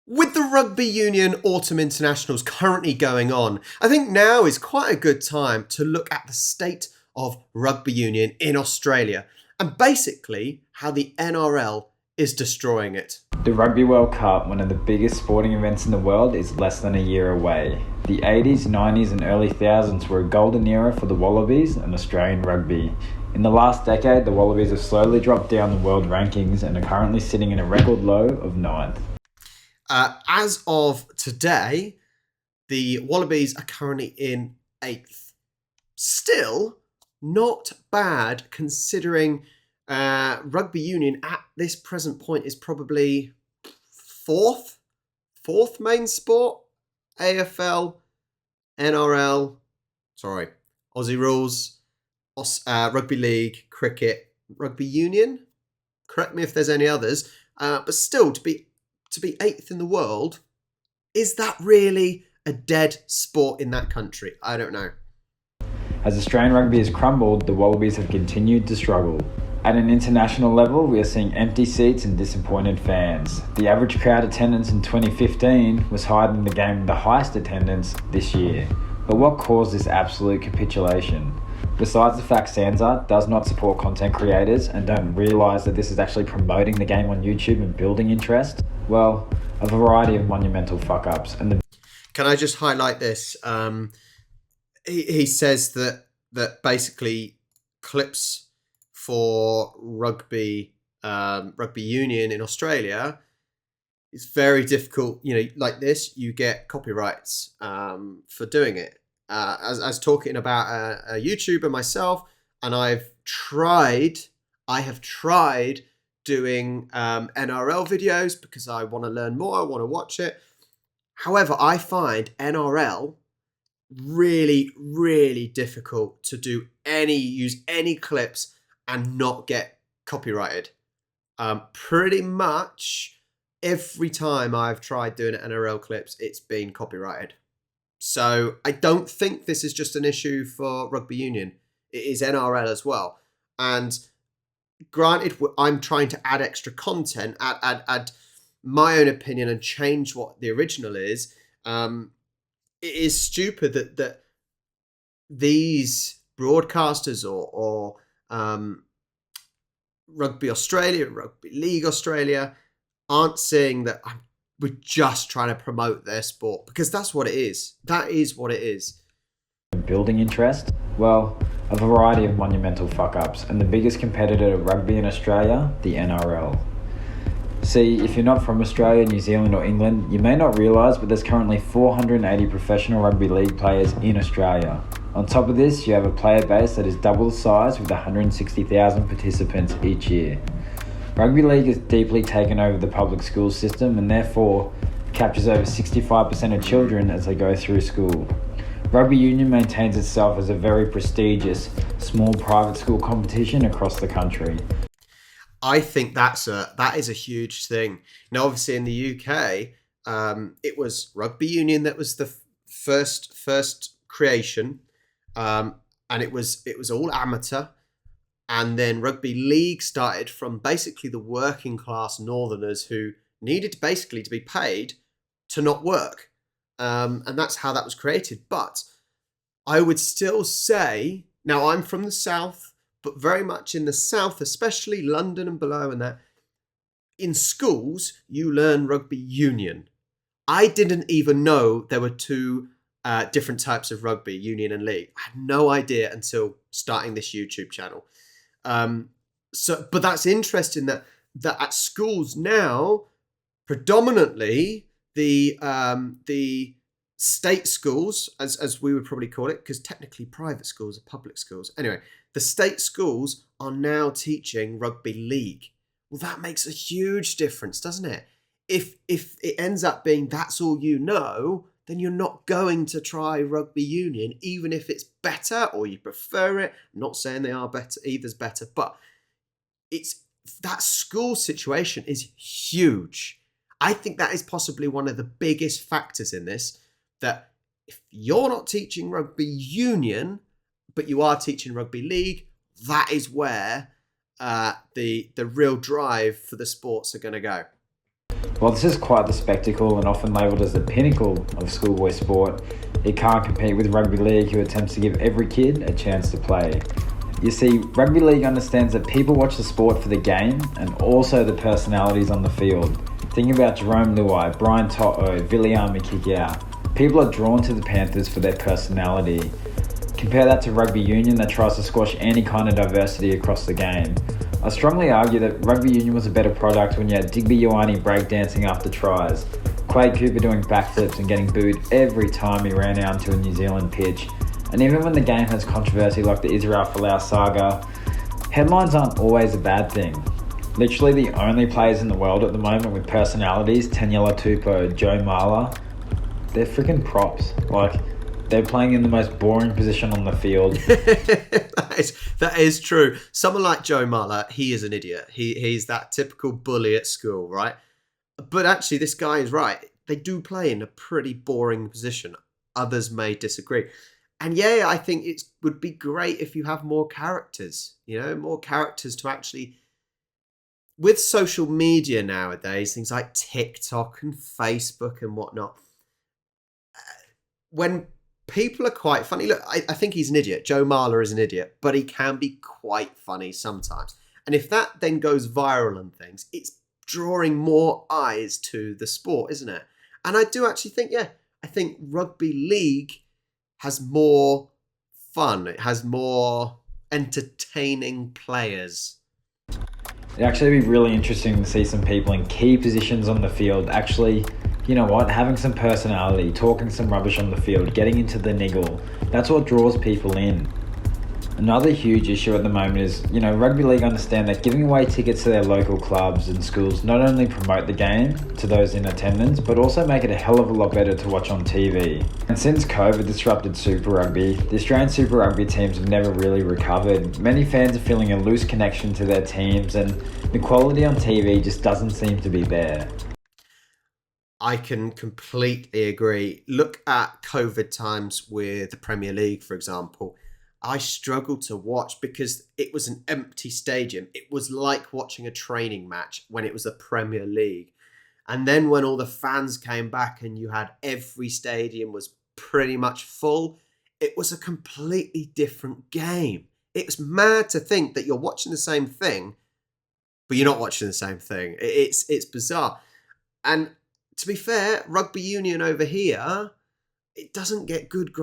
With the Rugby Union Autumn Internationals currently going on, I think now is quite a good time to look at the state of rugby union in Australia and basically how the NRL is destroying it. The Rugby World Cup, one of the biggest sporting events in the world, is less than a year away. The 80s, 90s and early thousands were a golden era for the Wallabies and Australian rugby. In the last decade, the Wallabies have slowly dropped down the world rankings and are currently sitting in a record low of 9th. As of today, the Wallabies are currently in 8th. Still, not bad considering rugby union at this present point is probably fourth main sport. AFL, NRL, Aussie Rules, Rugby League, Cricket, Rugby Union. Correct me if there's any others, but still to be 8th in the world, is that really a dead sport in that country? I don't know. As Australian rugby has crumbled, the Wallabies have continued to struggle. At an international level, we are seeing empty seats and disappointed fans. The average crowd attendance in 2015 was higher than the game with the highest attendance this year. But what caused this absolute capitulation? Besides the fact SANZAAR does not support content creators and don't realise that this is actually promoting the game on YouTube and building interest, well, a variety of monumental fuck-ups. Can I just highlight this? He says that basically clips for rugby union in Australia, it's very difficult. You know, like this, you get copyrights for doing it. As I was talking about a YouTuber myself, and I have tried doing NRL videos because I want to learn more, I want to watch it. However, I find NRL really, really difficult to use any clips and not get copyrighted. Pretty much every time I've tried doing NRL clips, it's been copyrighted. So I don't think this is just an issue for rugby union. It is NRL as well. And granted, I'm trying to add extra content, add my own opinion and change what the original is. It is stupid that these broadcasters or Rugby Australia, Rugby League Australia aren't saying that we're just trying to promote their sport, because that's what it is. That is what it is. Building interest? Well, a variety of monumental fuck-ups, and the biggest competitor to rugby in Australia, the NRL. See, if you're not from Australia, New Zealand or England, you may not realise, but there's currently 480 professional rugby league players in Australia. On top of this, you have a player base that is double the size with 160,000 participants each year. Rugby league has deeply taken over the public school system and therefore captures over 65% of children as they go through school. Rugby union maintains itself as a very prestigious, small private school competition across the country. I think that is a huge thing. Now, obviously in the UK, it was rugby union that was the first creation, and it was all amateur. And then rugby league started from basically the working class northerners who needed basically to be paid to not work. And that's how that was created. But I would still say, now I'm from the south, but very much in the south, especially London and below and that, in schools, you learn rugby union. I didn't even know there were two different types of rugby, union and league. I had no idea until starting this YouTube channel. But that's interesting that at schools now, predominantly the state schools, as we would probably call it, because technically private schools are public schools. Anyway, the state schools are now teaching rugby league. Well, that makes a huge difference, doesn't it? If it ends up being that's all you know, then you're not going to try rugby union, even if it's better or you prefer it. I'm not saying they are better, either's better, but that school situation is huge. I think that is possibly one of the biggest factors in this, that if you're not teaching rugby union, but you are teaching rugby league, that is where the real drive for the sports are going to go. While this is quite the spectacle and often labelled as the pinnacle of schoolboy sport, it can't compete with rugby league, who attempts to give every kid a chance to play. You see, rugby league understands that people watch the sport for the game and also the personalities on the field. Think about Jerome Luai, Brian To'o, Viliame Kikau. People are drawn to the Panthers for their personality. Compare that to rugby union that tries to squash any kind of diversity across the game. I strongly argue that rugby union was a better product when you had Digby Ioane breakdancing after tries, Quade Cooper doing backflips and getting booed every time he ran out into a New Zealand pitch, and even when the game has controversy like the Israel Folau saga, headlines aren't always a bad thing. Literally the only players in the world at the moment with personalities, Taniela Tupou, Joe Marler, they're freaking props. Like, they're playing in the most boring position on the field. that is true. Someone like Joe Marler, he is an idiot. He's that typical bully at school, right? But actually, this guy is right. They do play in a pretty boring position. Others may disagree. And yeah, I think it would be great if you have more characters, more characters to actually... With social media nowadays, things like TikTok and Facebook and whatnot, when people are quite funny. Look, I think he's an idiot. Joe Marler is an idiot, but he can be quite funny sometimes. And if that then goes viral and things, it's drawing more eyes to the sport, isn't it? And I do actually think, I think rugby league has more fun. It has more entertaining players. It'd actually be really interesting to see some people in key positions on the field actually, having some personality, talking some rubbish on the field, getting into the niggle. That's what draws people in. Another huge issue at the moment is, rugby league understand that giving away tickets to their local clubs and schools not only promote the game to those in attendance, but also make it a hell of a lot better to watch on TV. And since COVID disrupted Super Rugby, the Australian Super Rugby teams have never really recovered. Many fans are feeling a loose connection to their teams, and the quality on TV just doesn't seem to be there. I can completely agree. Look at COVID times with the Premier League, for example. I struggled to watch because it was an empty stadium. It was like watching a training match when it was the Premier League. And then when all the fans came back and you had every stadium was pretty much full, it was a completely different game. It was mad to think that you're watching the same thing, but you're not watching the same thing. It's bizarre. And to be fair, rugby union over here, it doesn't get good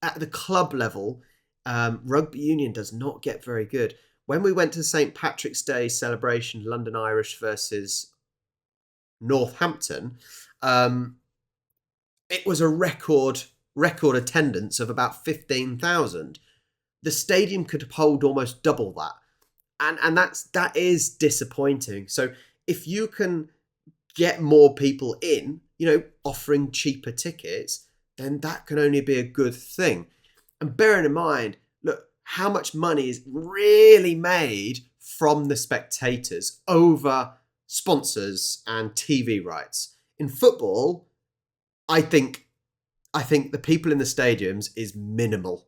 at the club level. Rugby union does not get very good. When we went to St. Patrick's Day celebration, London Irish versus Northampton, it was a record attendance of about 15,000. The stadium could hold almost double that. And that is disappointing. So if you can get more people in, offering cheaper tickets, then that can only be a good thing. And bearing in mind, look, how much money is really made from the spectators over sponsors and TV rights. In football, I think the people in the stadiums is minimal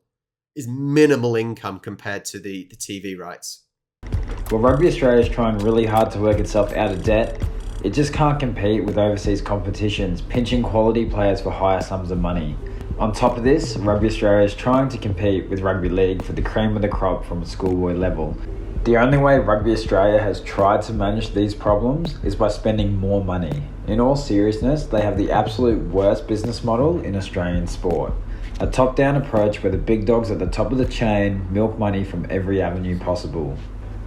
income compared to the TV rights. Well, Rugby Australia is trying really hard to work itself out of debt. It just can't compete with overseas competitions, pinching quality players for higher sums of money. On top of this, Rugby Australia is trying to compete with Rugby League for the cream of the crop from a schoolboy level. The only way Rugby Australia has tried to manage these problems is by spending more money. In all seriousness, they have the absolute worst business model in Australian sport. A top-down approach where the big dogs at the top of the chain milk money from every avenue possible.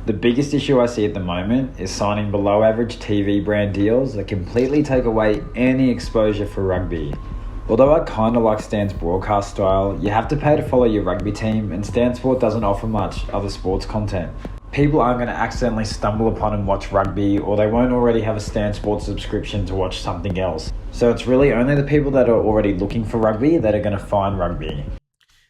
The biggest issue I see at the moment is signing below average TV brand deals that completely take away any exposure for rugby. Although I kinda like Stan's broadcast style, you have to pay to follow your rugby team, and Stan Sport doesn't offer much other sports content. People aren't going to accidentally stumble upon and watch rugby, or they won't already have a Stan Sport subscription to watch something else. So it's really only the people that are already looking for rugby that are going to find rugby.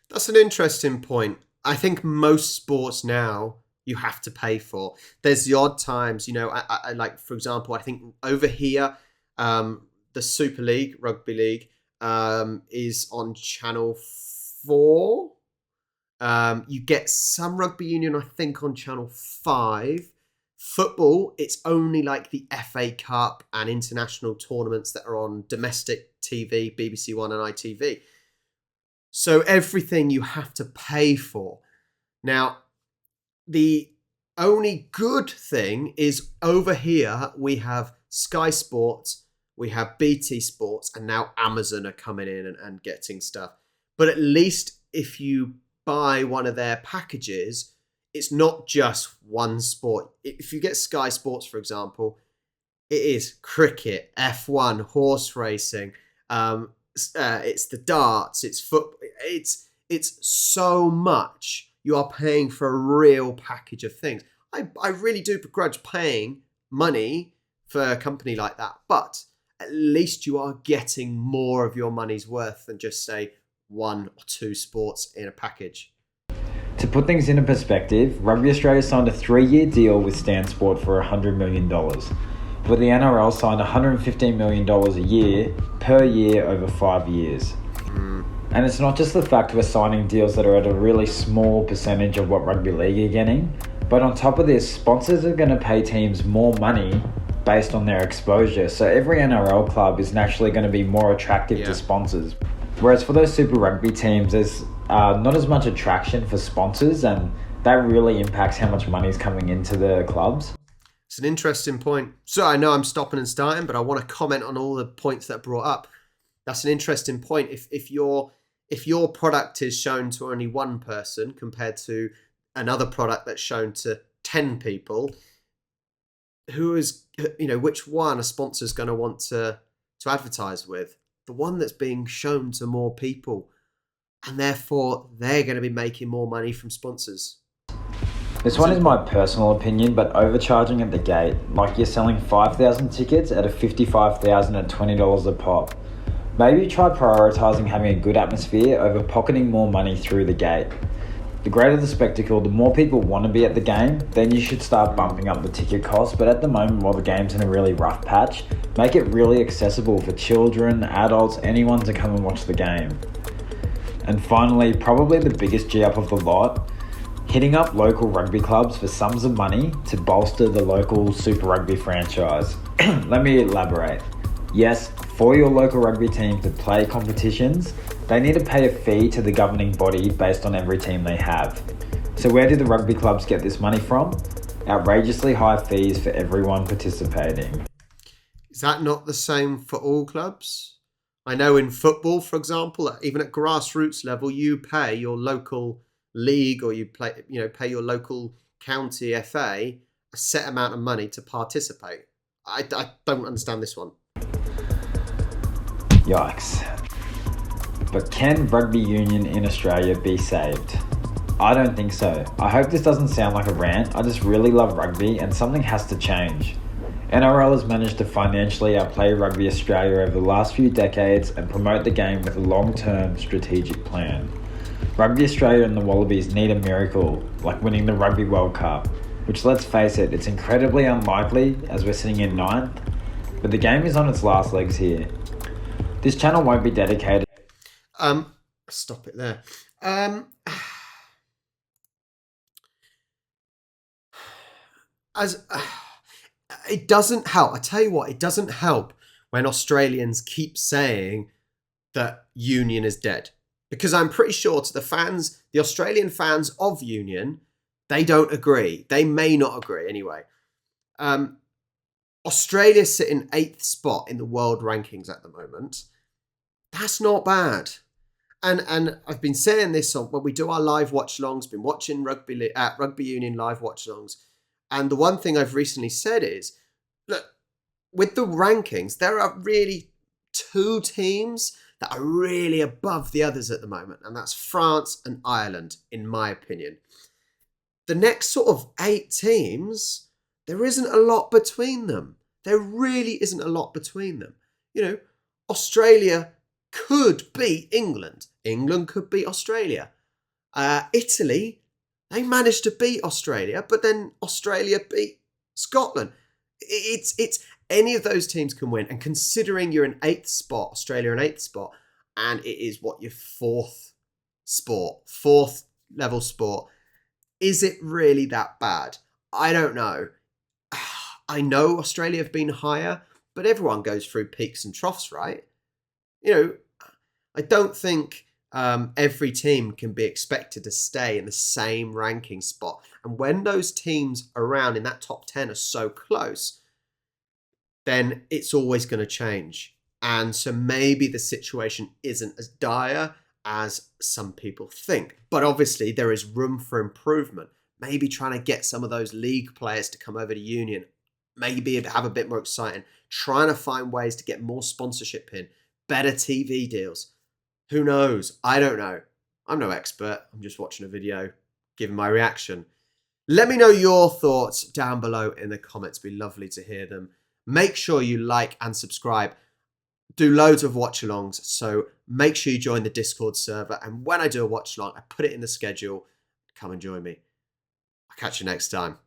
That's an interesting point. I think most sports now you have to pay for. There's the odd times, I like, for example, I think over here, the Super League, Rugby League, is on Channel 4. You get some Rugby Union, I think, on Channel 5. Football, it's only like the FA Cup and international tournaments that are on domestic TV, BBC One and ITV. So everything you have to pay for. Now, the only good thing is over here we have Sky Sports, we have BT Sports, and now Amazon are coming in and getting stuff. But at least if you buy one of their packages, it's not just one sport. If you get Sky Sports, for example, it is cricket, F1, horse racing. It's the darts. It's football. It's so much. You are paying for a real package of things. I really do begrudge paying money for a company like that, but at least you are getting more of your money's worth than just say one or two sports in a package. To put things into perspective, Rugby Australia signed a 3-year deal with Stan Sport for $100 million, but the NRL signed $115 million a year per year over 5 years. And it's not just the fact we're signing deals that are at a really small percentage of what Rugby League are getting, but on top of this, sponsors are going to pay teams more money based on their exposure. So every NRL club is naturally going to be more attractive to sponsors. Whereas for those Super Rugby teams, there's not as much attraction for sponsors, and that really impacts how much money is coming into the clubs. It's an interesting point. So I know I'm stopping and starting, but I want to comment on all the points that are brought up. That's an interesting point. If your product is shown to only one person compared to another product that's shown to 10 people, which one a sponsor's going to want to advertise with? The one that's being shown to more people, and therefore they're going to be making more money from sponsors. This one is my personal opinion, but overcharging at the gate, like you're selling 5,000 tickets at a 55,000 at $20 a pop. Maybe try prioritising having a good atmosphere over pocketing more money through the gate. The greater the spectacle, the more people want to be at the game, then you should start bumping up the ticket cost. But at the moment, while the game's in a really rough patch, make it really accessible for children, adults, anyone to come and watch the game. And finally, probably the biggest G up of the lot, hitting up local rugby clubs for sums of money to bolster the local Super Rugby franchise. Let me elaborate. Yes, for your local rugby team to play competitions, they need to pay a fee to the governing body based on every team they have. So where do the rugby clubs get this money from? Outrageously high fees for everyone participating. Is that not the same for all clubs? I know in football, for example, even at grassroots level, you pay your local league or you pay your local county FA a set amount of money to participate. I don't understand this one. Yikes. But can rugby union in Australia be saved? I don't think so. I hope this doesn't sound like a rant. I just really love rugby and something has to change. NRL has managed to financially outplay Rugby Australia over the last few decades and promote the game with a long-term strategic plan. Rugby Australia and the Wallabies need a miracle, like winning the Rugby World Cup, which, let's face it, it's incredibly unlikely as we're sitting in 9th, but the game is on its last legs here. This channel won't be dedicated. Stop it there. It doesn't help. I tell you what, it doesn't help when Australians keep saying that Union is dead. Because I'm pretty sure to the fans, the Australian fans of Union, they don't agree. They may not agree anyway. Australia sit in 8th spot in the world rankings at the moment. That's not bad. And I've been saying this when we do our live watch-alongs, been watching Rugby Union live watch-alongs. And the one thing I've recently said is, look, with the rankings, there are really 2 teams that are really above the others at the moment. And that's France and Ireland, in my opinion. The next sort of 8 teams, there isn't a lot between them. There really isn't a lot between them. Australia could beat England. England could beat Australia. Italy, they managed to beat Australia, but then Australia beat Scotland. It's any of those teams can win. And considering you're in 8th spot, Australia in 8th spot, and it is your 4th level sport, is it really that bad? I don't know. I know Australia have been higher, but everyone goes through peaks and troughs, right? You know, I don't think every team can be expected to stay in the same ranking spot. And when those teams around in that top 10 are so close, then it's always going to change. And so maybe the situation isn't as dire as some people think. But obviously, there is room for improvement. Maybe trying to get some of those league players to come over to Union, maybe have a bit more exciting, trying to find ways to get more sponsorship in, better TV deals. Who knows? I don't know. I'm no expert. I'm just watching a video, giving my reaction. Let me know your thoughts down below in the comments. It'd be lovely to hear them. Make sure you like and subscribe. Do loads of watch-alongs, so make sure you join the Discord server. And when I do a watch-along, I put it in the schedule. Come and join me. I'll catch you next time.